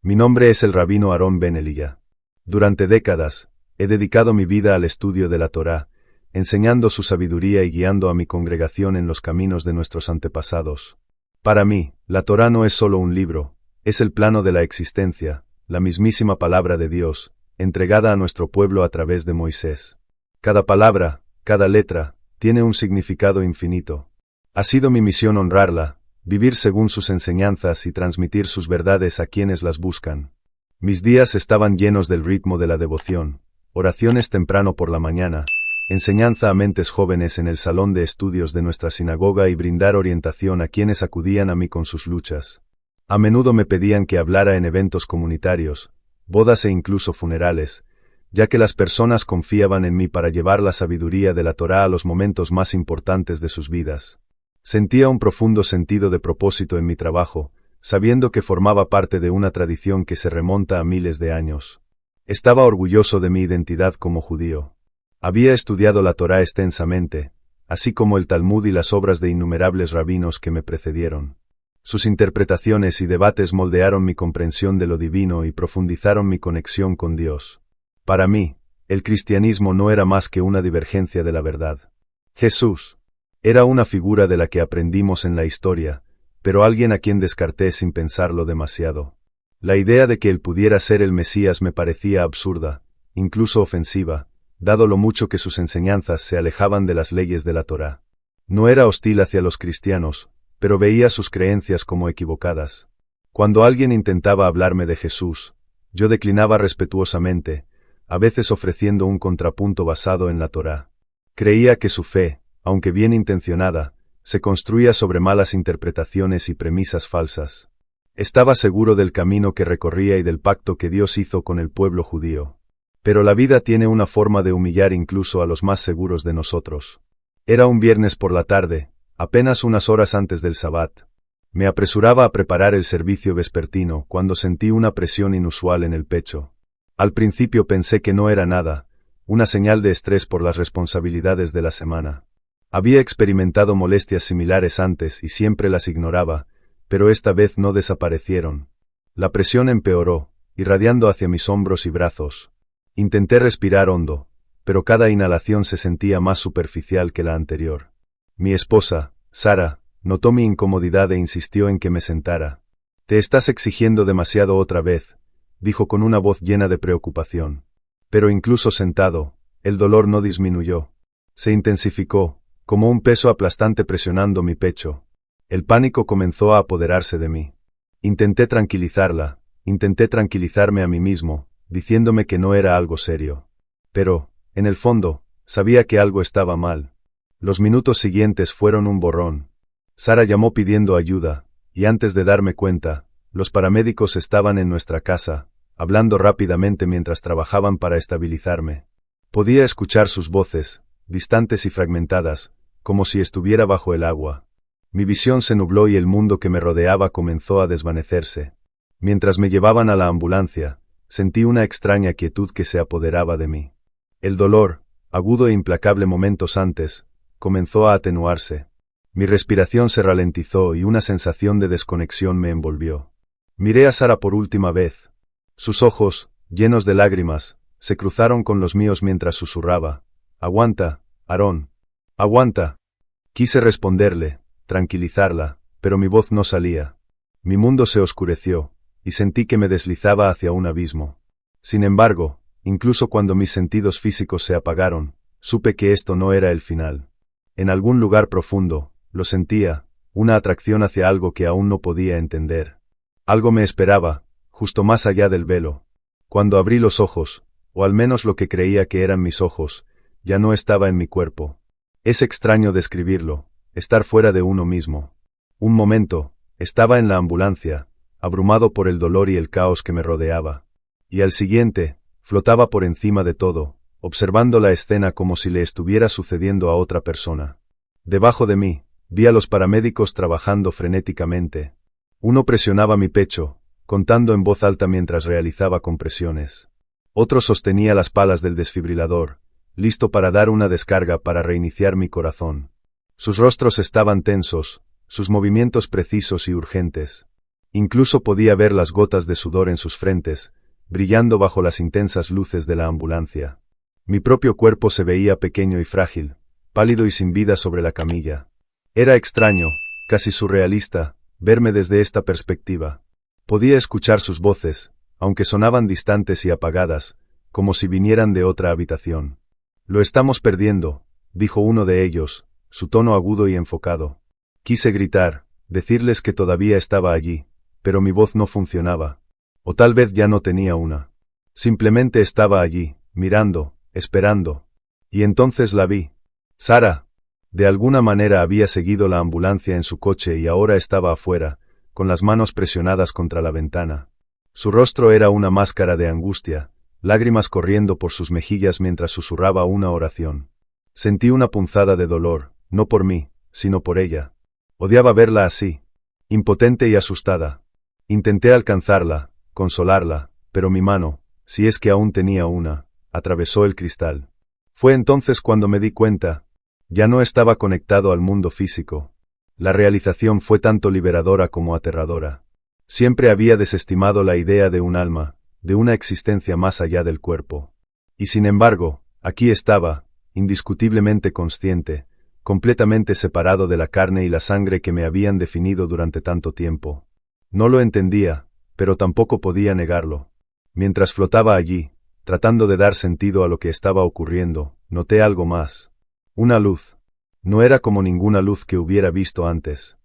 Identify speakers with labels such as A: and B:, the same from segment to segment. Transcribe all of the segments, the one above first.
A: Mi nombre es el rabino Aarón Ben Eliyah. Durante décadas, he dedicado mi vida al estudio de la Torá, enseñando su sabiduría y guiando a mi congregación en los caminos de nuestros antepasados. Para mí, la Torá no es solo un libro, es el plano de la existencia, la mismísima palabra de Dios, entregada a nuestro pueblo a través de Moisés. Cada palabra, cada letra, tiene un significado infinito. Ha sido mi misión honrarla, vivir según sus enseñanzas y transmitir sus verdades a quienes las buscan. Mis días estaban llenos del ritmo de la devoción, oraciones temprano por la mañana, enseñanza a mentes jóvenes en el salón de estudios de nuestra sinagoga y brindar orientación a quienes acudían a mí con sus luchas. A menudo me pedían que hablara en eventos comunitarios, bodas e incluso funerales, ya que las personas confiaban en mí para llevar la sabiduría de la Torá a los momentos más importantes de sus vidas. Sentía un profundo sentido de propósito en mi trabajo, sabiendo que formaba parte de una tradición que se remonta a miles de años. Estaba orgulloso de mi identidad como judío. Había estudiado la Torá extensamente, así como el Talmud y las obras de innumerables rabinos que me precedieron. Sus interpretaciones y debates moldearon mi comprensión de lo divino y profundizaron mi conexión con Dios. Para mí, el cristianismo no era más que una divergencia de la verdad. Jesús era una figura de la que aprendimos en la historia, pero alguien a quien descarté sin pensarlo demasiado. La idea de que él pudiera ser el Mesías me parecía absurda, incluso ofensiva, dado lo mucho que sus enseñanzas se alejaban de las leyes de la Torá. No era hostil hacia los cristianos, pero veía sus creencias como equivocadas. Cuando alguien intentaba hablarme de Jesús, yo declinaba respetuosamente, a veces ofreciendo un contrapunto basado en la Torá. Creía que su fe, aunque bien intencionada, se construía sobre malas interpretaciones y premisas falsas. Estaba seguro del camino que recorría y del pacto que Dios hizo con el pueblo judío. Pero la vida tiene una forma de humillar incluso a los más seguros de nosotros. Era un viernes por la tarde, apenas unas horas antes del Sabbat. Me apresuraba a preparar el servicio vespertino cuando sentí una presión inusual en el pecho. Al principio pensé que no era nada, una señal de estrés por las responsabilidades de la semana. Había experimentado molestias similares antes y siempre las ignoraba, pero esta vez no desaparecieron. La presión empeoró, irradiando hacia mis hombros y brazos. Intenté respirar hondo, pero cada inhalación se sentía más superficial que la anterior. Mi esposa, Sara, notó mi incomodidad e insistió en que me sentara. «Te estás exigiendo demasiado otra vez», dijo con una voz llena de preocupación. Pero incluso sentado, el dolor no disminuyó. Se intensificó, como un peso aplastante presionando mi pecho. El pánico comenzó a apoderarse de mí. Intenté tranquilizarla, intenté tranquilizarme a mí mismo, diciéndome que no era algo serio. Pero, en el fondo, sabía que algo estaba mal. Los minutos siguientes fueron un borrón. Sara llamó pidiendo ayuda, y antes de darme cuenta, los paramédicos estaban en nuestra casa, hablando rápidamente mientras trabajaban para estabilizarme. Podía escuchar sus voces, distantes y fragmentadas, como si estuviera bajo el agua. Mi visión se nubló y el mundo que me rodeaba comenzó a desvanecerse. Mientras me llevaban a la ambulancia, sentí una extraña quietud que se apoderaba de mí. El dolor, agudo e implacable momentos antes, comenzó a atenuarse. Mi respiración se ralentizó y una sensación de desconexión me envolvió. Miré a Sara por última vez. Sus ojos, llenos de lágrimas, se cruzaron con los míos mientras susurraba: «Aguanta, Aarón. Aguanta». Quise responderle, tranquilizarla, pero mi voz no salía. Mi mundo se oscureció, y sentí que me deslizaba hacia un abismo. Sin embargo, incluso cuando mis sentidos físicos se apagaron, supe que esto no era el final. En algún lugar profundo, lo sentía, una atracción hacia algo que aún no podía entender. Algo me esperaba, justo más allá del velo. Cuando abrí los ojos, o al menos lo que creía que eran mis ojos, ya no estaba en mi cuerpo. Es extraño describirlo, estar fuera de uno mismo. Un momento, estaba en la ambulancia, abrumado por el dolor y el caos que me rodeaba. Y al siguiente, flotaba por encima de todo, observando la escena como si le estuviera sucediendo a otra persona. Debajo de mí, vi a los paramédicos trabajando frenéticamente. Uno presionaba mi pecho, contando en voz alta mientras realizaba compresiones. Otro sostenía las palas del desfibrilador, listo para dar una descarga para reiniciar mi corazón. Sus rostros estaban tensos, sus movimientos precisos y urgentes. Incluso podía ver las gotas de sudor en sus frentes, brillando bajo las intensas luces de la ambulancia. Mi propio cuerpo se veía pequeño y frágil, pálido y sin vida sobre la camilla. Era extraño, casi surrealista, verme desde esta perspectiva. Podía escuchar sus voces, aunque sonaban distantes y apagadas, como si vinieran de otra habitación. «Lo estamos perdiendo», dijo uno de ellos, su tono agudo y enfocado. Quise gritar, decirles que todavía estaba allí, pero mi voz no funcionaba. O tal vez ya no tenía una. Simplemente estaba allí, mirando, esperando. Y entonces la vi. Sara. De alguna manera había seguido la ambulancia en su coche y ahora estaba afuera, con las manos presionadas contra la ventana. Su rostro era una máscara de angustia, lágrimas corriendo por sus mejillas mientras susurraba una oración. Sentí una punzada de dolor, no por mí, sino por ella. Odiaba verla así, impotente y asustada. Intenté alcanzarla, consolarla, pero mi mano, si es que aún tenía una, atravesó el cristal. Fue entonces cuando me di cuenta. Ya no estaba conectado al mundo físico. La realización fue tanto liberadora como aterradora. Siempre había desestimado la idea de un alma, de una existencia más allá del cuerpo. Y sin embargo, aquí estaba, indiscutiblemente consciente, completamente separado de la carne y la sangre que me habían definido durante tanto tiempo. No lo entendía, pero tampoco podía negarlo. Mientras flotaba allí, tratando de dar sentido a lo que estaba ocurriendo, noté algo más. Una luz. No era como ninguna luz que hubiera visto antes.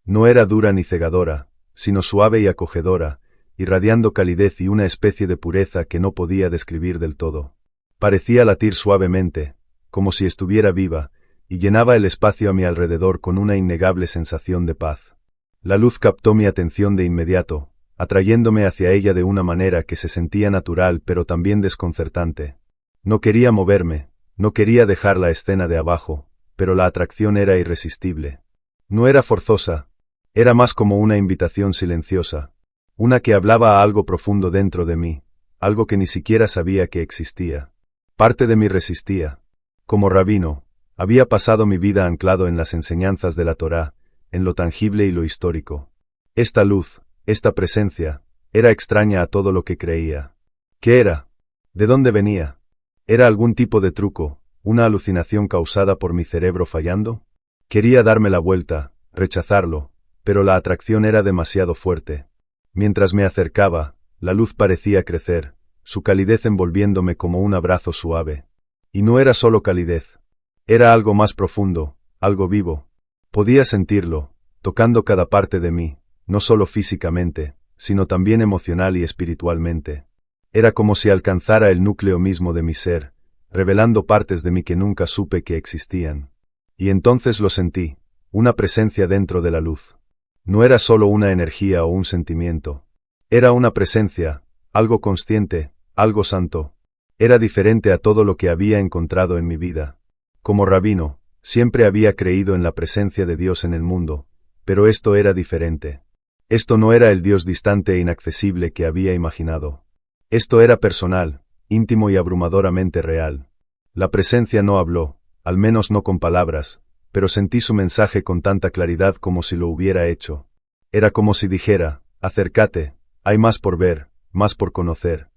A: No era dura ni cegadora, sino suave y acogedora, irradiando calidez y una especie de pureza que no podía describir del todo. Parecía latir suavemente, como si estuviera viva, y llenaba el espacio a mi alrededor con una innegable sensación de paz. La luz captó mi atención de inmediato, atrayéndome hacia ella de una manera que se sentía natural pero también desconcertante. No quería moverme. No quería dejar la escena de abajo, pero la atracción era irresistible. No era forzosa, era más como una invitación silenciosa, una que hablaba a algo profundo dentro de mí, algo que ni siquiera sabía que existía. Parte de mí resistía. Como rabino, había pasado mi vida anclado en las enseñanzas de la Torá, en lo tangible y lo histórico. Esta luz, esta presencia, era extraña a todo lo que creía. ¿Qué era? ¿De dónde venía? ¿Era algún tipo de truco, una alucinación causada por mi cerebro fallando? Quería darme la vuelta, rechazarlo, pero la atracción era demasiado fuerte. Mientras me acercaba, la luz parecía crecer, su calidez envolviéndome como un abrazo suave. Y no era solo calidez. Era algo más profundo, algo vivo. Podía sentirlo, tocando cada parte de mí, no solo físicamente, sino también emocional y espiritualmente. Era como si alcanzara el núcleo mismo de mi ser, revelando partes de mí que nunca supe que existían. Y entonces lo sentí, una presencia dentro de la luz. No era solo una energía o un sentimiento. Era una presencia, algo consciente, algo santo. Era diferente a todo lo que había encontrado en mi vida. Como rabino, siempre había creído en la presencia de Dios en el mundo, pero esto era diferente. Esto no era el Dios distante e inaccesible que había imaginado. Esto era personal, íntimo y abrumadoramente real. La presencia no habló, al menos no con palabras, pero sentí su mensaje con tanta claridad como si lo hubiera hecho. Era como si dijera, acércate, hay más por ver, más por conocer.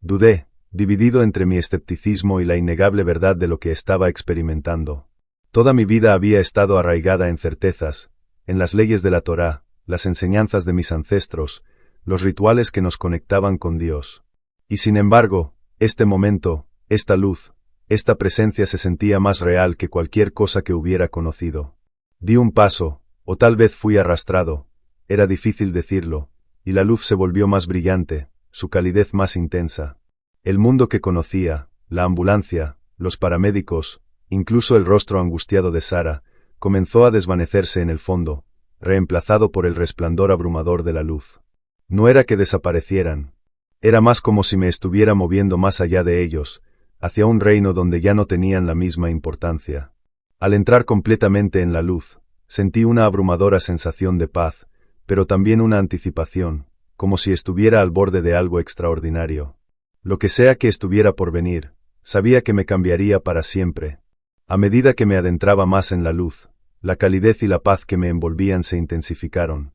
A: Dudé, dividido entre mi escepticismo y la innegable verdad de lo que estaba experimentando. Toda mi vida había estado arraigada en certezas, en las leyes de la Torá, las enseñanzas de mis ancestros, los rituales que nos conectaban con Dios. Y sin embargo, este momento, esta luz, esta presencia se sentía más real que cualquier cosa que hubiera conocido. Di un paso, o tal vez fui arrastrado, era difícil decirlo, y la luz se volvió más brillante, su calidez más intensa. El mundo que conocía, la ambulancia, los paramédicos, incluso el rostro angustiado de Sara, comenzó a desvanecerse en el fondo, reemplazado por el resplandor abrumador de la luz. No era que desaparecieran. Era más como si me estuviera moviendo más allá de ellos, hacia un reino donde ya no tenían la misma importancia. Al entrar completamente en la luz, sentí una abrumadora sensación de paz, pero también una anticipación, como si estuviera al borde de algo extraordinario. Lo que sea que estuviera por venir, sabía que me cambiaría para siempre. A medida que me adentraba más en la luz, la calidez y la paz que me envolvían se intensificaron.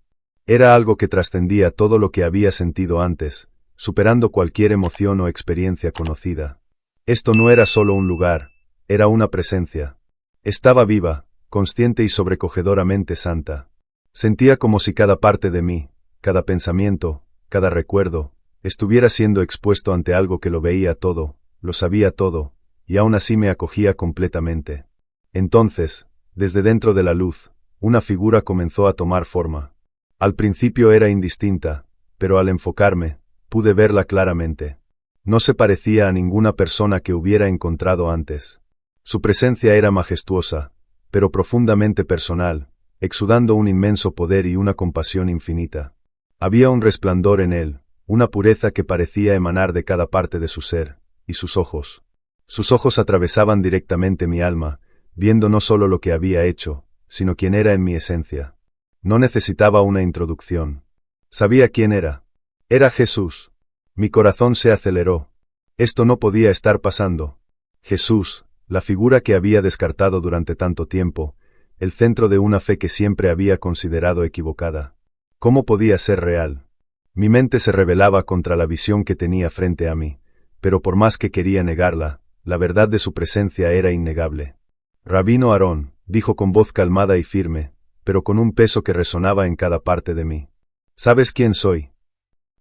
A: Era algo que trascendía todo lo que había sentido antes, superando cualquier emoción o experiencia conocida. Esto no era solo un lugar, era una presencia. Estaba viva, consciente y sobrecogedoramente santa. Sentía como si cada parte de mí, cada pensamiento, cada recuerdo, estuviera siendo expuesto ante algo que lo veía todo, lo sabía todo, y aún así me acogía completamente. Entonces, desde dentro de la luz, una figura comenzó a tomar forma. Al principio era indistinta, pero al enfocarme, pude verla claramente. No se parecía a ninguna persona que hubiera encontrado antes. Su presencia era majestuosa, pero profundamente personal, exudando un inmenso poder y una compasión infinita. Había un resplandor en él, una pureza que parecía emanar de cada parte de su ser, y sus ojos. Sus ojos atravesaban directamente mi alma, viendo no solo lo que había hecho, sino quién era en mi esencia. No necesitaba una introducción. Sabía quién era. Era Jesús. Mi corazón se aceleró. Esto no podía estar pasando. Jesús, la figura que había descartado durante tanto tiempo, el centro de una fe que siempre había considerado equivocada. ¿Cómo podía ser real? Mi mente se rebelaba contra la visión que tenía frente a mí, pero por más que quería negarla, la verdad de su presencia era innegable. Rabino Aarón, dijo con voz calmada y firme, pero con un peso que resonaba en cada parte de mí. ¿Sabes quién soy?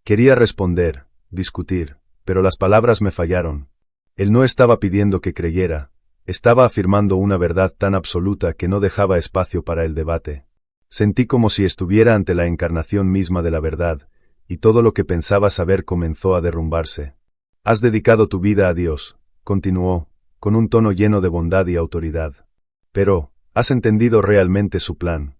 A: Quería responder, discutir, pero las palabras me fallaron. Él no estaba pidiendo que creyera, estaba afirmando una verdad tan absoluta que no dejaba espacio para el debate. Sentí como si estuviera ante la encarnación misma de la verdad, y todo lo que pensaba saber comenzó a derrumbarse. Has dedicado tu vida a Dios, continuó, con un tono lleno de bondad y autoridad. Pero, ¿has entendido realmente su plan?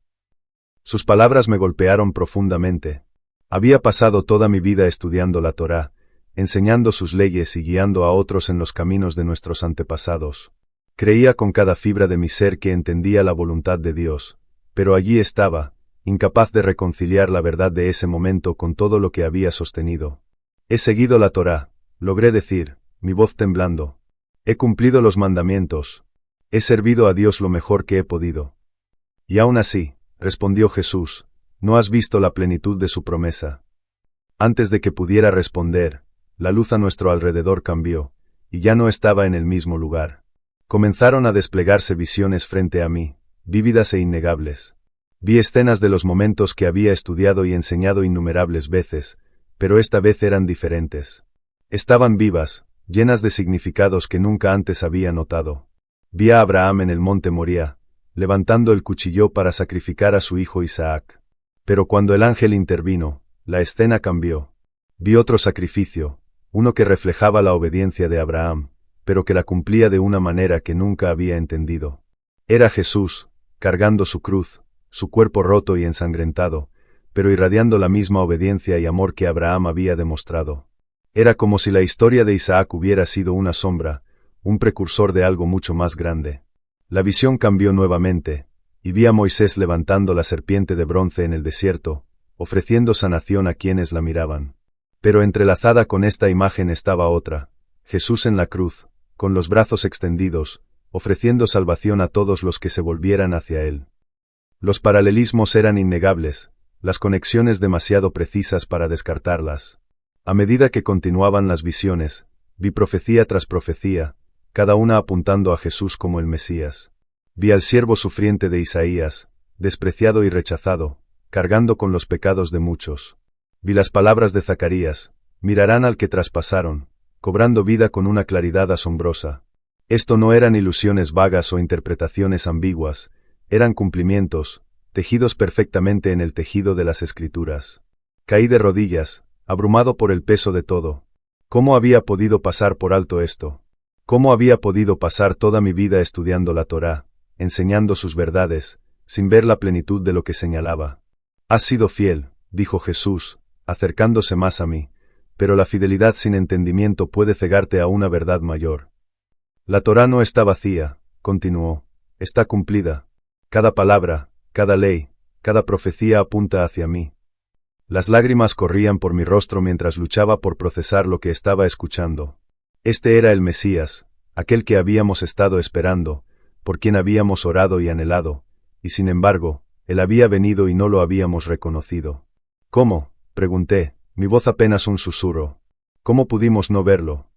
A: Sus palabras me golpearon profundamente. Había pasado toda mi vida estudiando la Torá, enseñando sus leyes y guiando a otros en los caminos de nuestros antepasados. Creía con cada fibra de mi ser que entendía la voluntad de Dios, pero allí estaba, incapaz de reconciliar la verdad de ese momento con todo lo que había sostenido. He seguido la Torá, logré decir, mi voz temblando. He cumplido los mandamientos. He servido a Dios lo mejor que he podido. Y aún así, respondió Jesús, no has visto la plenitud de su promesa. Antes de que pudiera responder, la luz a nuestro alrededor cambió, y ya no estaba en el mismo lugar. Comenzaron a desplegarse visiones frente a mí, vívidas e innegables. Vi escenas de los momentos que había estudiado y enseñado innumerables veces, pero esta vez eran diferentes. Estaban vivas, llenas de significados que nunca antes había notado. Vi a Abraham en el monte Moría, levantando el cuchillo para sacrificar a su hijo Isaac. Pero cuando el ángel intervino, la escena cambió. Vi otro sacrificio, uno que reflejaba la obediencia de Abraham, pero que la cumplía de una manera que nunca había entendido. Era Jesús, cargando su cruz, su cuerpo roto y ensangrentado, pero irradiando la misma obediencia y amor que Abraham había demostrado. Era como si la historia de Isaac hubiera sido una sombra, un precursor de algo mucho más grande. La visión cambió nuevamente, y vi a Moisés levantando la serpiente de bronce en el desierto, ofreciendo sanación a quienes la miraban. Pero entrelazada con esta imagen estaba otra, Jesús en la cruz, con los brazos extendidos, ofreciendo salvación a todos los que se volvieran hacia él. Los paralelismos eran innegables, las conexiones demasiado precisas para descartarlas. A medida que continuaban las visiones, vi profecía tras profecía, cada una apuntando a Jesús como el Mesías. Vi al siervo sufriente de Isaías, despreciado y rechazado, cargando con los pecados de muchos. Vi las palabras de Zacarías, mirarán al que traspasaron, cobrando vida con una claridad asombrosa. Esto no eran ilusiones vagas o interpretaciones ambiguas, eran cumplimientos, tejidos perfectamente en el tejido de las Escrituras. Caí de rodillas, abrumado por el peso de todo. ¿Cómo había podido pasar por alto esto? ¿Cómo había podido pasar toda mi vida estudiando la Torá, enseñando sus verdades, sin ver la plenitud de lo que señalaba? Has sido fiel, dijo Jesús, acercándose más a mí, pero la fidelidad sin entendimiento puede cegarte a una verdad mayor. La Torá no está vacía, continuó, está cumplida. Cada palabra, cada ley, cada profecía apunta hacia mí. Las lágrimas corrían por mi rostro mientras luchaba por procesar lo que estaba escuchando. Este era el Mesías, aquel que habíamos estado esperando, por quien habíamos orado y anhelado, y sin embargo, él había venido y no lo habíamos reconocido. ¿Cómo? Pregunté, mi voz apenas un susurro. ¿Cómo pudimos no verlo?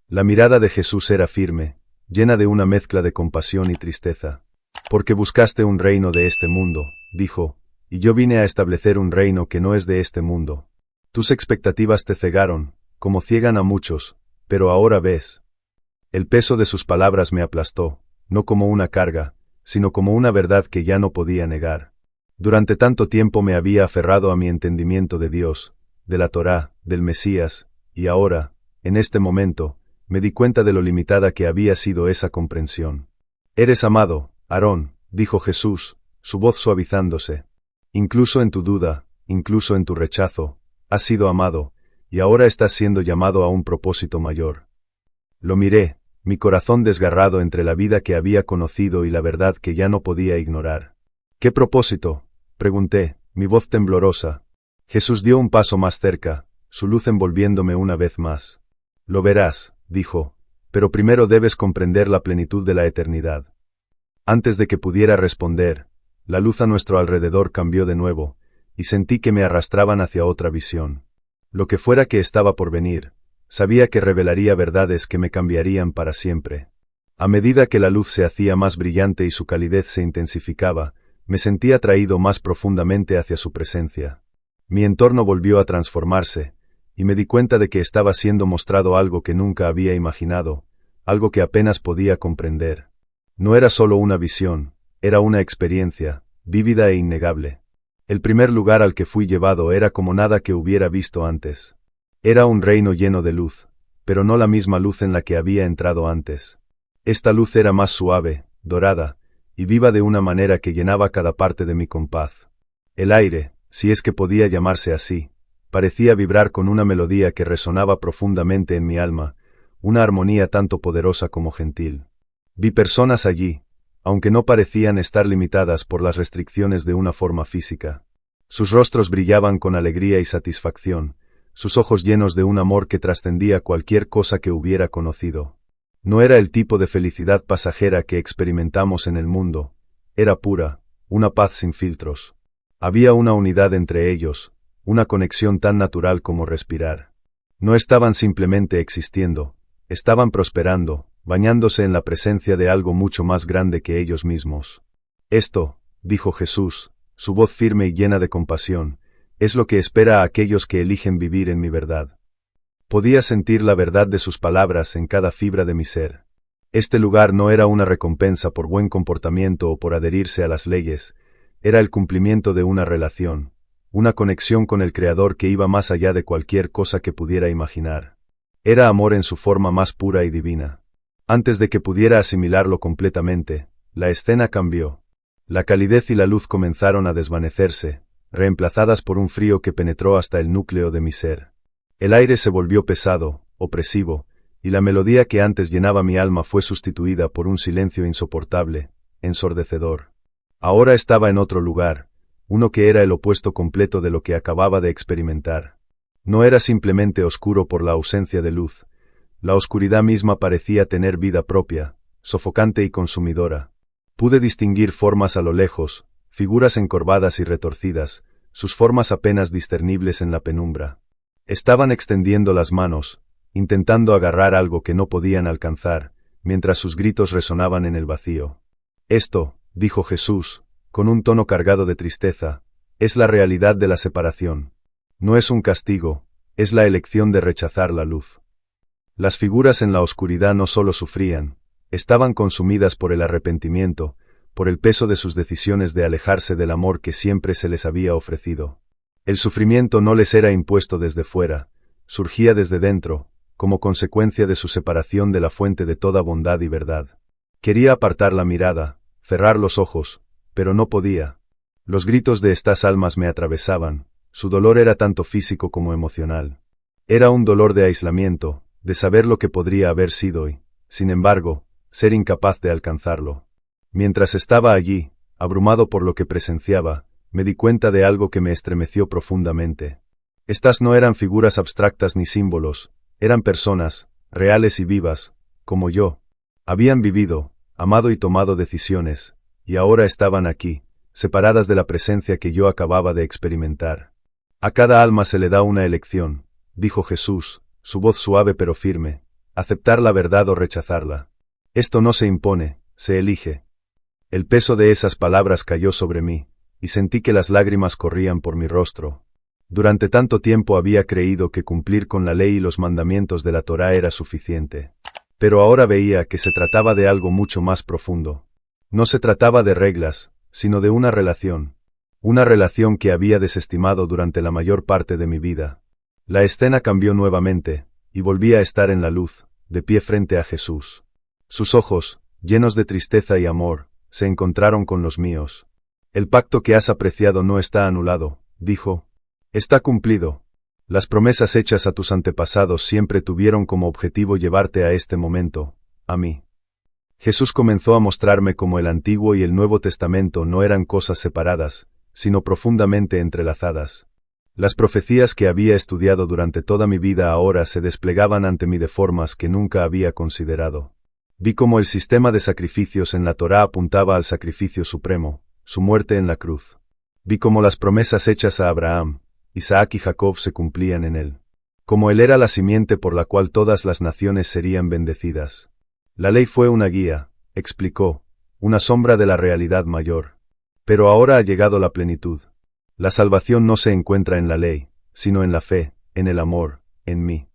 A: La mirada de Jesús era firme, llena de una mezcla de compasión y tristeza. Porque buscaste un reino de este mundo, dijo, y yo vine a establecer un reino que no es de este mundo. Tus expectativas te cegaron, como ciegan a muchos, pero ahora ves. El peso de sus palabras me aplastó, no como una carga, sino como una verdad que ya no podía negar. Durante tanto tiempo me había aferrado a mi entendimiento de Dios, de la Torá, del Mesías, y ahora, en este momento, me di cuenta de lo limitada que había sido esa comprensión. Eres amado, Aarón, dijo Jesús, su voz suavizándose. Incluso en tu duda, incluso en tu rechazo, has sido amado, y ahora estás siendo llamado a un propósito mayor. Lo miré, mi corazón desgarrado entre la vida que había conocido y la verdad que ya no podía ignorar. ¿Qué propósito? Pregunté, mi voz temblorosa. Jesús dio un paso más cerca, su luz envolviéndome una vez más. Lo verás, dijo, pero primero debes comprender la plenitud de la eternidad. Antes de que pudiera responder, la luz a nuestro alrededor cambió de nuevo, y sentí que me arrastraban hacia otra visión. Lo que fuera que estaba por venir, sabía que revelaría verdades que me cambiarían para siempre. A medida que la luz se hacía más brillante y su calidez se intensificaba, me sentí atraído más profundamente hacia su presencia. Mi entorno volvió a transformarse, y me di cuenta de que estaba siendo mostrado algo que nunca había imaginado, algo que apenas podía comprender. No era solo una visión, era una experiencia, vívida e innegable. El primer lugar al que fui llevado era como nada que hubiera visto antes. Era un reino lleno de luz, pero no la misma luz en la que había entrado antes. Esta luz era más suave, dorada, y viva de una manera que llenaba cada parte de mi compás. El aire, si es que podía llamarse así, parecía vibrar con una melodía que resonaba profundamente en mi alma, una armonía tanto poderosa como gentil. Vi personas allí, aunque no parecían estar limitadas por las restricciones de una forma física. Sus rostros brillaban con alegría y satisfacción, sus ojos llenos de un amor que trascendía cualquier cosa que hubiera conocido. No era el tipo de felicidad pasajera que experimentamos en el mundo, era pura, una paz sin filtros. Había una unidad entre ellos, una conexión tan natural como respirar. No estaban simplemente existiendo, estaban prosperando, bañándose en la presencia de algo mucho más grande que ellos mismos. Esto, dijo Jesús, su voz firme y llena de compasión, es lo que espera a aquellos que eligen vivir en mi verdad. Podía sentir la verdad de sus palabras en cada fibra de mi ser. Este lugar no era una recompensa por buen comportamiento o por adherirse a las leyes, era el cumplimiento de una relación, una conexión con el Creador que iba más allá de cualquier cosa que pudiera imaginar. Era amor en su forma más pura y divina. Antes de que pudiera asimilarlo completamente, la escena cambió. La calidez y la luz comenzaron a desvanecerse, reemplazadas por un frío que penetró hasta el núcleo de mi ser. El aire se volvió pesado, opresivo, y la melodía que antes llenaba mi alma fue sustituida por un silencio insoportable, ensordecedor. Ahora estaba en otro lugar, uno que era el opuesto completo de lo que acababa de experimentar. No era simplemente oscuro por la ausencia de luz, la oscuridad misma parecía tener vida propia, sofocante y consumidora. Pude distinguir formas a lo lejos, figuras encorvadas y retorcidas, sus formas apenas discernibles en la penumbra. Estaban extendiendo las manos, intentando agarrar algo que no podían alcanzar, mientras sus gritos resonaban en el vacío. Esto, dijo Jesús, con un tono cargado de tristeza, es la realidad de la separación. No es un castigo, es la elección de rechazar la luz. Las figuras en la oscuridad no solo sufrían, estaban consumidas por el arrepentimiento, por el peso de sus decisiones de alejarse del amor que siempre se les había ofrecido. El sufrimiento no les era impuesto desde fuera, surgía desde dentro, como consecuencia de su separación de la fuente de toda bondad y verdad. Quería apartar la mirada, cerrar los ojos, pero no podía. Los gritos de estas almas me atravesaban, su dolor era tanto físico como emocional. Era un dolor de aislamiento, de saber lo que podría haber sido y, sin embargo, ser incapaz de alcanzarlo. Mientras estaba allí, abrumado por lo que presenciaba, me di cuenta de algo que me estremeció profundamente. Estas no eran figuras abstractas ni símbolos, eran personas, reales y vivas, como yo. Habían vivido, amado y tomado decisiones, y ahora estaban aquí, separadas de la presencia que yo acababa de experimentar. A cada alma se le da una elección, dijo Jesús, su voz suave pero firme, aceptar la verdad o rechazarla. Esto no se impone, se elige. El peso de esas palabras cayó sobre mí, y sentí que las lágrimas corrían por mi rostro. Durante tanto tiempo había creído que cumplir con la ley y los mandamientos de la Torá era suficiente. Pero ahora veía que se trataba de algo mucho más profundo. No se trataba de reglas, sino de una relación. Una relación que había desestimado durante la mayor parte de mi vida. La escena cambió nuevamente, y volví a estar en la luz, de pie frente a Jesús. Sus ojos, llenos de tristeza y amor, se encontraron con los míos. El pacto que has apreciado no está anulado, dijo. Está cumplido. Las promesas hechas a tus antepasados siempre tuvieron como objetivo llevarte a este momento, a mí. Jesús comenzó a mostrarme cómo el Antiguo y el Nuevo Testamento no eran cosas separadas, sino profundamente entrelazadas. Las profecías que había estudiado durante toda mi vida ahora se desplegaban ante mí de formas que nunca había considerado. Vi cómo el sistema de sacrificios en la Torá apuntaba al sacrificio supremo, su muerte en la cruz. Vi cómo las promesas hechas a Abraham, Isaac y Jacob se cumplían en él. Como él era la simiente por la cual todas las naciones serían bendecidas. La ley fue una guía, explicó, una sombra de la realidad mayor. Pero ahora ha llegado la plenitud. La salvación no se encuentra en la ley, sino en la fe, en el amor, en mí.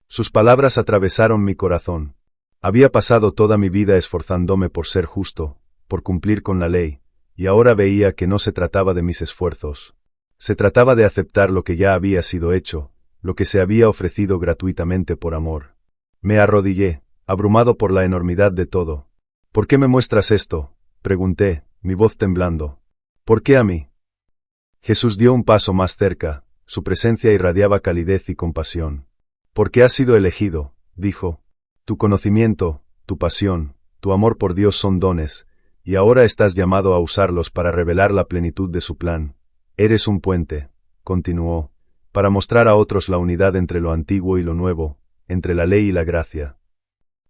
A: Sus palabras atravesaron mi corazón. Había pasado toda mi vida esforzándome por ser justo, por cumplir con la ley, y ahora veía que no se trataba de mis esfuerzos. Se trataba de aceptar lo que ya había sido hecho, lo que se había ofrecido gratuitamente por amor. Me arrodillé, abrumado por la enormidad de todo. ¿Por qué me muestras esto?, pregunté, mi voz temblando. ¿Por qué a mí? Jesús dio un paso más cerca, su presencia irradiaba calidez y compasión. Porque has sido elegido, dijo. Tu conocimiento, tu pasión, tu amor por Dios son dones, y ahora estás llamado a usarlos para revelar la plenitud de su plan. Eres un puente, continuó, para mostrar a otros la unidad entre lo antiguo y lo nuevo, entre la ley y la gracia.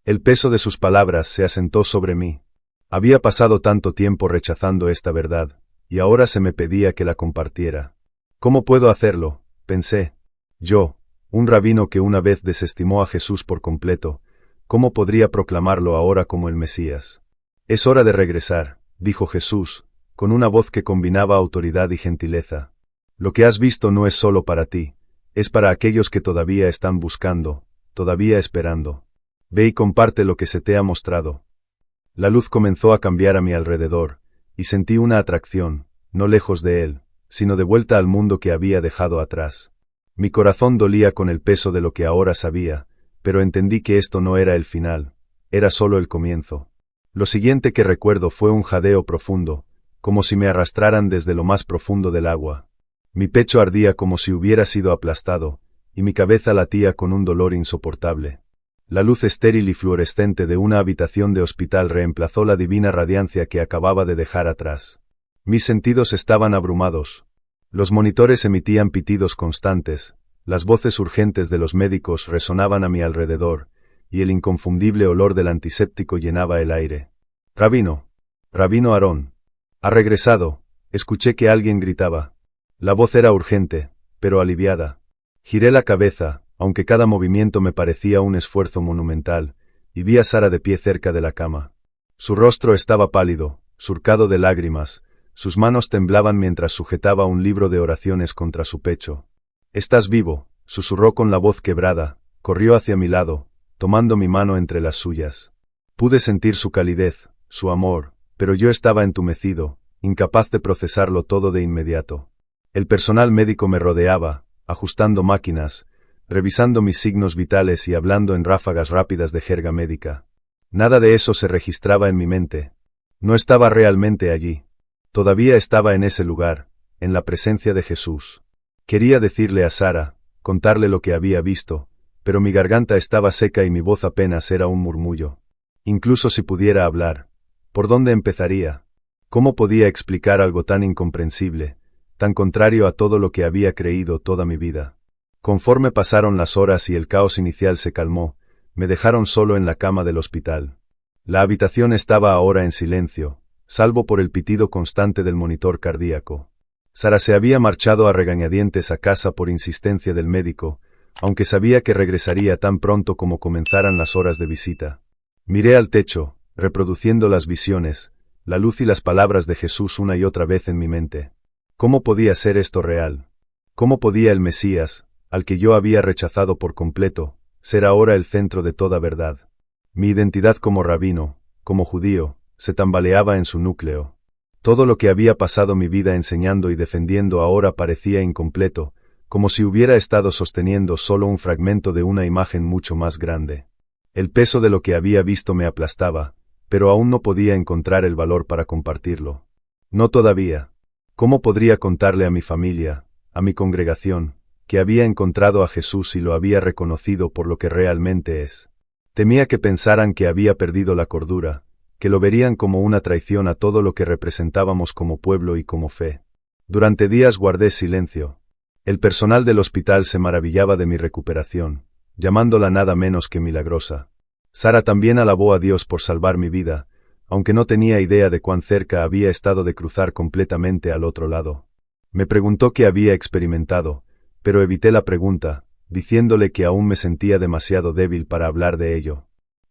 A: El peso de sus palabras se asentó sobre mí. Había pasado tanto tiempo rechazando esta verdad, y ahora se me pedía que la compartiera. ¿Cómo puedo hacerlo?, pensé. Yo, un rabino que una vez desestimó a Jesús por completo, ¿cómo podría proclamarlo ahora como el Mesías? Es hora de regresar, dijo Jesús, con una voz que combinaba autoridad y gentileza. Lo que has visto no es solo para ti, es para aquellos que todavía están buscando, todavía esperando. Ve y comparte lo que se te ha mostrado. La luz comenzó a cambiar a mi alrededor, y sentí una atracción, no lejos de él, sino de vuelta al mundo que había dejado atrás. Mi corazón dolía con el peso de lo que ahora sabía, pero entendí que esto no era el final, era solo el comienzo. Lo siguiente que recuerdo fue un jadeo profundo, como si me arrastraran desde lo más profundo del agua. Mi pecho ardía como si hubiera sido aplastado, y mi cabeza latía con un dolor insoportable. La luz estéril y fluorescente de una habitación de hospital reemplazó la divina radiancia que acababa de dejar atrás. Mis sentidos estaban abrumados. Los monitores emitían pitidos constantes, las voces urgentes de los médicos resonaban a mi alrededor, y el inconfundible olor del antiséptico llenaba el aire. «Rabino, Rabino Aarón, ha regresado», escuché que alguien gritaba. La voz era urgente, pero aliviada. Giré la cabeza, aunque cada movimiento me parecía un esfuerzo monumental, y vi a Sara de pie cerca de la cama. Su rostro estaba pálido, surcado de lágrimas, sus manos temblaban mientras sujetaba un libro de oraciones contra su pecho. «Estás vivo», susurró con la voz quebrada, corrió hacia mi lado, tomando mi mano entre las suyas. Pude sentir su calidez, su amor, pero yo estaba entumecido, incapaz de procesarlo todo de inmediato. El personal médico me rodeaba, ajustando máquinas, revisando mis signos vitales y hablando en ráfagas rápidas de jerga médica. Nada de eso se registraba en mi mente. No estaba realmente allí. Todavía estaba en ese lugar, en la presencia de Jesús. Quería decirle a Sara, contarle lo que había visto, pero mi garganta estaba seca y mi voz apenas era un murmullo. Incluso si pudiera hablar, ¿por dónde empezaría? ¿Cómo podía explicar algo tan incomprensible, tan contrario a todo lo que había creído toda mi vida? Conforme pasaron las horas y el caos inicial se calmó, me dejaron solo en la cama del hospital. La habitación estaba ahora en silencio, salvo por el pitido constante del monitor cardíaco. Sara se había marchado a regañadientes a casa por insistencia del médico, aunque sabía que regresaría tan pronto como comenzaran las horas de visita. Miré al techo, reproduciendo las visiones, la luz y las palabras de Jesús una y otra vez en mi mente. ¿Cómo podía ser esto real? ¿Cómo podía el Mesías, al que yo había rechazado por completo, ser ahora el centro de toda verdad? Mi identidad como rabino, como judío, se tambaleaba en su núcleo. Todo lo que había pasado mi vida enseñando y defendiendo ahora parecía incompleto, como si hubiera estado sosteniendo solo un fragmento de una imagen mucho más grande. El peso de lo que había visto me aplastaba, pero aún no podía encontrar el valor para compartirlo. No todavía. ¿Cómo podría contarle a mi familia, a mi congregación, que había encontrado a Jesús y lo había reconocido por lo que realmente es? Temía que pensaran que había perdido la cordura, que lo verían como una traición a todo lo que representábamos como pueblo y como fe. Durante días guardé silencio. El personal del hospital se maravillaba de mi recuperación, llamándola nada menos que milagrosa. Sara también alabó a Dios por salvar mi vida, aunque no tenía idea de cuán cerca había estado de cruzar completamente al otro lado. Me preguntó qué había experimentado, pero evité la pregunta, diciéndole que aún me sentía demasiado débil para hablar de ello.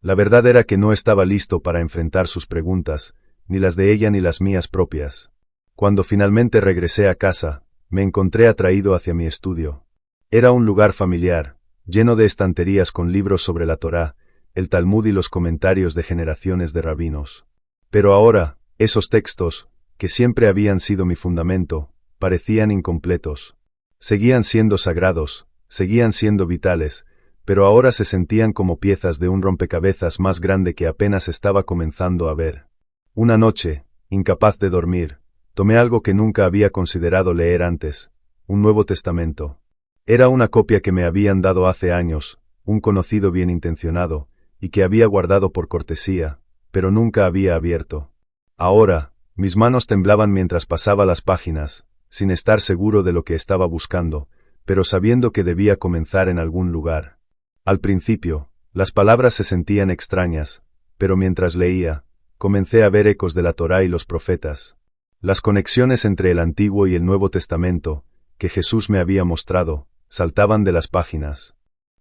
A: La verdad era que no estaba listo para enfrentar sus preguntas, ni las de ella ni las mías propias. Cuando finalmente regresé a casa, me encontré atraído hacia mi estudio. Era un lugar familiar, lleno de estanterías con libros sobre la Torá, el Talmud y los comentarios de generaciones de rabinos. Pero ahora, esos textos, que siempre habían sido mi fundamento, parecían incompletos. Seguían siendo sagrados, seguían siendo vitales, pero ahora se sentían como piezas de un rompecabezas más grande que apenas estaba comenzando a ver. Una noche, incapaz de dormir, tomé algo que nunca había considerado leer antes, un Nuevo Testamento. Era una copia que me habían dado hace años, un conocido bien intencionado, y que había guardado por cortesía, pero nunca había abierto. Ahora, mis manos temblaban mientras pasaba las páginas, sin estar seguro de lo que estaba buscando, pero sabiendo que debía comenzar en algún lugar. Al principio, las palabras se sentían extrañas, pero mientras leía, comencé a ver ecos de la Torá y los profetas. Las conexiones entre el Antiguo y el Nuevo Testamento, que Jesús me había mostrado, saltaban de las páginas.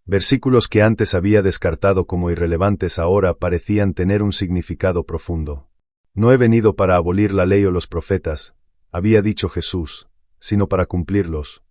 A: Versículos que antes había descartado como irrelevantes ahora parecían tener un significado profundo. No he venido para abolir la ley o los profetas, había dicho Jesús, sino para cumplirlos.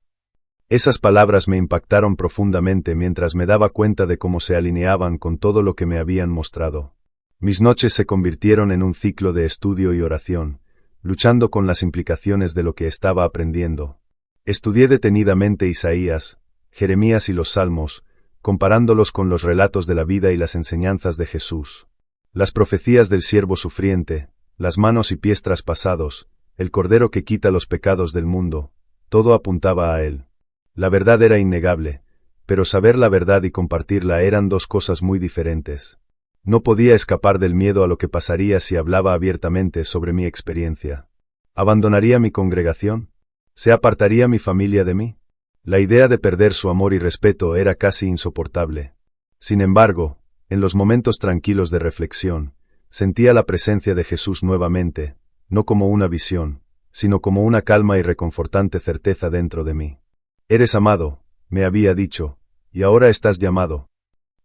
A: Esas palabras me impactaron profundamente mientras me daba cuenta de cómo se alineaban con todo lo que me habían mostrado. Mis noches se convirtieron en un ciclo de estudio y oración, luchando con las implicaciones de lo que estaba aprendiendo. Estudié detenidamente Isaías, Jeremías y los Salmos, comparándolos con los relatos de la vida y las enseñanzas de Jesús. Las profecías del siervo sufriente, las manos y pies traspasados, el Cordero que quita los pecados del mundo, todo apuntaba a él. La verdad era innegable, pero saber la verdad y compartirla eran dos cosas muy diferentes. No podía escapar del miedo a lo que pasaría si hablaba abiertamente sobre mi experiencia. ¿Abandonaría mi congregación? ¿Se apartaría mi familia de mí? La idea de perder su amor y respeto era casi insoportable. Sin embargo, en los momentos tranquilos de reflexión, sentía la presencia de Jesús nuevamente, no como una visión, sino como una calma y reconfortante certeza dentro de mí. Eres amado, me había dicho, y ahora estás llamado.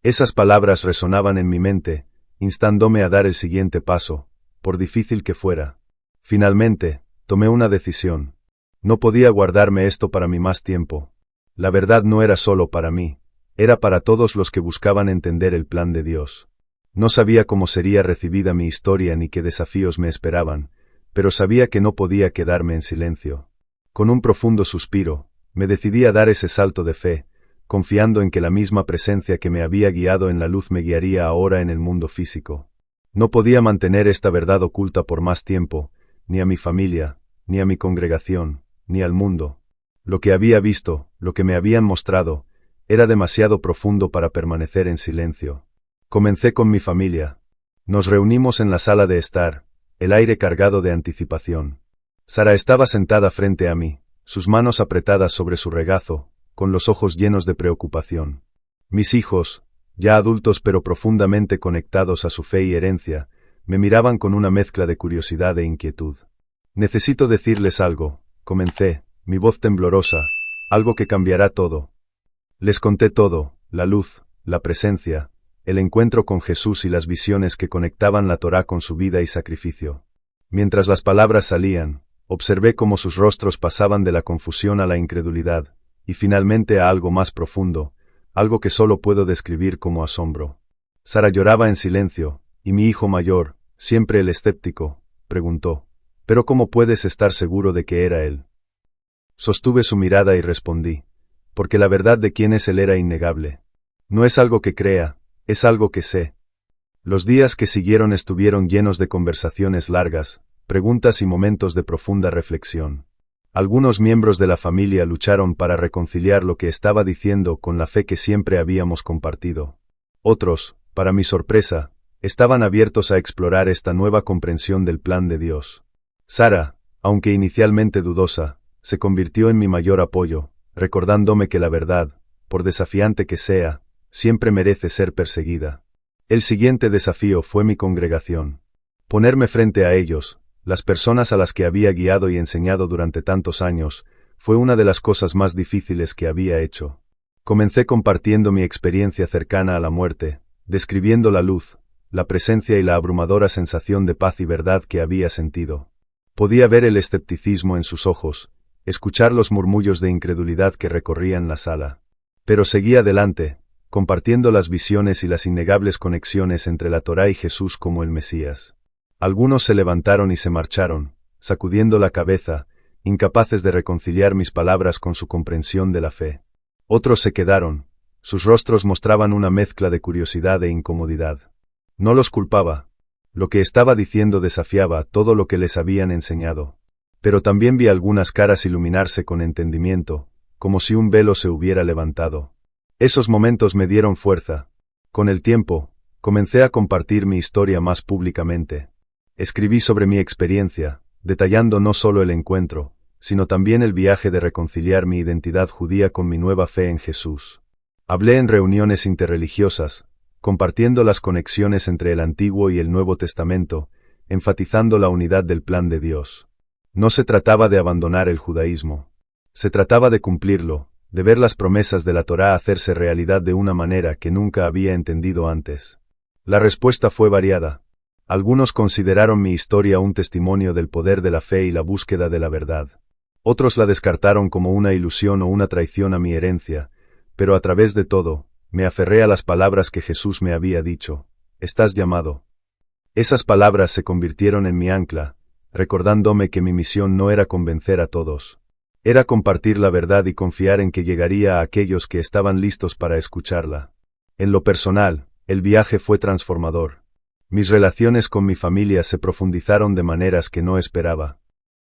A: Esas palabras resonaban en mi mente, instándome a dar el siguiente paso, por difícil que fuera. Finalmente, tomé una decisión. No podía guardarme esto para mí más tiempo. La verdad no era solo para mí, era para todos los que buscaban entender el plan de Dios. No sabía cómo sería recibida mi historia ni qué desafíos me esperaban, pero sabía que no podía quedarme en silencio. Con un profundo suspiro, me decidí a dar ese salto de fe, confiando en que la misma presencia que me había guiado en la luz me guiaría ahora en el mundo físico. No podía mantener esta verdad oculta por más tiempo, ni a mi familia, ni a mi congregación, ni al mundo. Lo que había visto, lo que me habían mostrado, era demasiado profundo para permanecer en silencio. Comencé con mi familia. Nos reunimos en la sala de estar, el aire cargado de anticipación. Sara estaba sentada frente a mí, sus manos apretadas sobre su regazo, con los ojos llenos de preocupación. Mis hijos, ya adultos pero profundamente conectados a su fe y herencia, me miraban con una mezcla de curiosidad e inquietud. Necesito decirles algo, comencé, mi voz temblorosa, algo que cambiará todo. Les conté todo, la luz, la presencia, el encuentro con Jesús y las visiones que conectaban la Torá con su vida y sacrificio. Mientras las palabras salían, observé cómo sus rostros pasaban de la confusión a la incredulidad, y finalmente a algo más profundo, algo que solo puedo describir como asombro. Sara lloraba en silencio, y mi hijo mayor, siempre el escéptico, preguntó, «¿Pero cómo puedes estar seguro de que era él?» Sostuve su mirada y respondí, «Porque la verdad de quién es él era innegable. No es algo que crea, es algo que sé». Los días que siguieron estuvieron llenos de conversaciones largas, preguntas y momentos de profunda reflexión. Algunos miembros de la familia lucharon para reconciliar lo que estaba diciendo con la fe que siempre habíamos compartido. Otros, para mi sorpresa, estaban abiertos a explorar esta nueva comprensión del plan de Dios. Sara, aunque inicialmente dudosa, se convirtió en mi mayor apoyo, recordándome que la verdad, por desafiante que sea, siempre merece ser perseguida. El siguiente desafío fue mi congregación. Ponerme frente a ellos, las personas a las que había guiado y enseñado durante tantos años, fue una de las cosas más difíciles que había hecho. Comencé compartiendo mi experiencia cercana a la muerte, describiendo la luz, la presencia y la abrumadora sensación de paz y verdad que había sentido. Podía ver el escepticismo en sus ojos, escuchar los murmullos de incredulidad que recorrían la sala. Pero seguí adelante, compartiendo las visiones y las innegables conexiones entre la Torá y Jesús como el Mesías. Algunos se levantaron y se marcharon, sacudiendo la cabeza, incapaces de reconciliar mis palabras con su comprensión de la fe. Otros se quedaron, sus rostros mostraban una mezcla de curiosidad e incomodidad. No los culpaba. Lo que estaba diciendo desafiaba todo lo que les habían enseñado. Pero también vi algunas caras iluminarse con entendimiento, como si un velo se hubiera levantado. Esos momentos me dieron fuerza. Con el tiempo, comencé a compartir mi historia más públicamente. Escribí sobre mi experiencia, detallando no solo el encuentro, sino también el viaje de reconciliar mi identidad judía con mi nueva fe en Jesús. Hablé en reuniones interreligiosas, compartiendo las conexiones entre el Antiguo y el Nuevo Testamento, enfatizando la unidad del plan de Dios. No se trataba de abandonar el judaísmo. Se trataba de cumplirlo, de ver las promesas de la Torá hacerse realidad de una manera que nunca había entendido antes. La respuesta fue variada. Algunos consideraron mi historia un testimonio del poder de la fe y la búsqueda de la verdad. Otros la descartaron como una ilusión o una traición a mi herencia, pero a través de todo, me aferré a las palabras que Jesús me había dicho: «Estás llamado». Esas palabras se convirtieron en mi ancla, recordándome que mi misión no era convencer a todos. Era compartir la verdad y confiar en que llegaría a aquellos que estaban listos para escucharla. En lo personal, el viaje fue transformador. Mis relaciones con mi familia se profundizaron de maneras que no esperaba.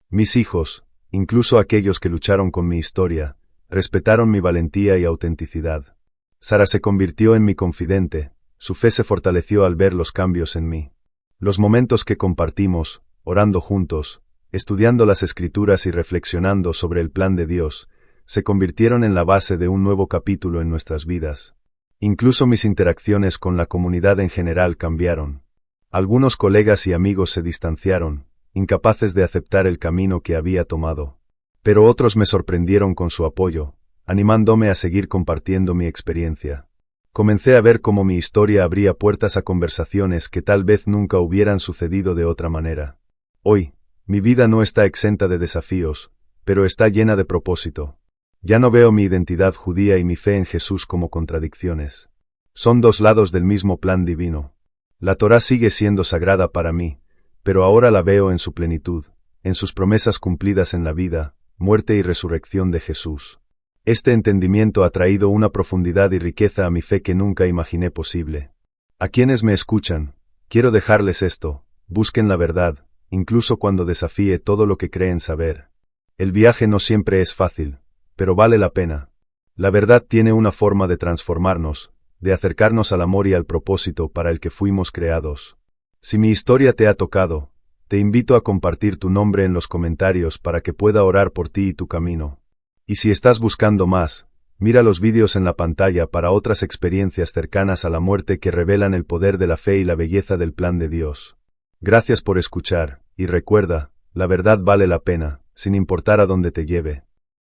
A: Mis hijos, incluso aquellos que lucharon con mi historia, respetaron mi valentía y autenticidad. Sara se convirtió en mi confidente, su fe se fortaleció al ver los cambios en mí. Los momentos que compartimos, orando juntos, estudiando las Escrituras y reflexionando sobre el plan de Dios, se convirtieron en la base de un nuevo capítulo en nuestras vidas. Incluso mis interacciones con la comunidad en general cambiaron. Algunos colegas y amigos se distanciaron, incapaces de aceptar el camino que había tomado. Pero otros me sorprendieron con su apoyo, animándome a seguir compartiendo mi experiencia. Comencé a ver cómo mi historia abría puertas a conversaciones que tal vez nunca hubieran sucedido de otra manera. Hoy, mi vida no está exenta de desafíos, pero está llena de propósito. Ya no veo mi identidad judía y mi fe en Jesús como contradicciones. Son dos lados del mismo plan divino. La Torá sigue siendo sagrada para mí, pero ahora la veo en su plenitud, en sus promesas cumplidas en la vida, muerte y resurrección de Jesús. Este entendimiento ha traído una profundidad y riqueza a mi fe que nunca imaginé posible. A quienes me escuchan, quiero dejarles esto: busquen la verdad, incluso cuando desafíe todo lo que creen saber. El viaje no siempre es fácil, pero vale la pena. La verdad tiene una forma de transformarnos, de acercarnos al amor y al propósito para el que fuimos creados. Si mi historia te ha tocado, te invito a compartir tu nombre en los comentarios para que pueda orar por ti y tu camino. Y si estás buscando más, mira los vídeos en la pantalla para otras experiencias cercanas a la muerte que revelan el poder de la fe y la belleza del plan de Dios. Gracias por escuchar, y recuerda, la verdad vale la pena, sin importar a dónde te lleve.